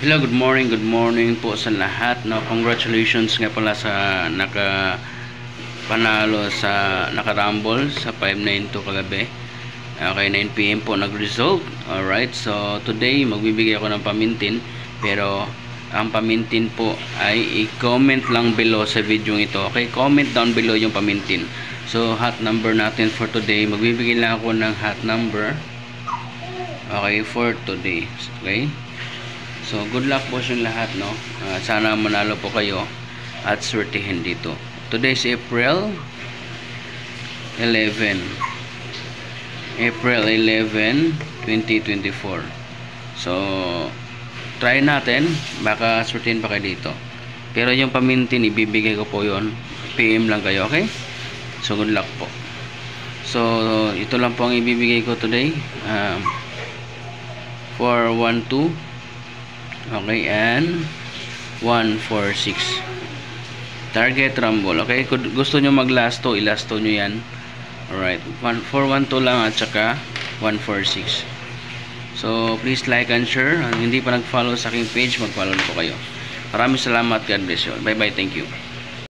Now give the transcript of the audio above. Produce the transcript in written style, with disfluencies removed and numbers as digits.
Hello, good morning po sa lahat. No, congratulations nga pala sa panalo sa naka-rumble sa 592 kagabi. Okay, 9 PM po nag-result. Alright, so today magbibigay ako ng pamintin, pero ang pamintin po ay i-comment lang below sa video ito. Okay, comment down below yung pamintin. So hot number natin for today, magbibigay lang ako ng hot number. Okay, for today. Okay. So, good luck po sa lahat, no? Sana manalo po kayo at swertihin dito. Today is April 11. April 11, 2024. So, try natin. Baka swertihin pa kayo dito. Pero yung pamintin, ibibigay ko po yon. PM lang kayo, okay? So, good luck po. So, ito lang po ang ibibigay ko today. 412. Okay, and 146 target rumble. Okay, kung gusto nyo maglasto, ilasto nyo yan. Alright, 412 lang at saka 146. So please like and share. Hindi pa nag-follow sa aking page, mag-follow po kayo. Maraming salamat. God bless you. Bye bye. Thank you.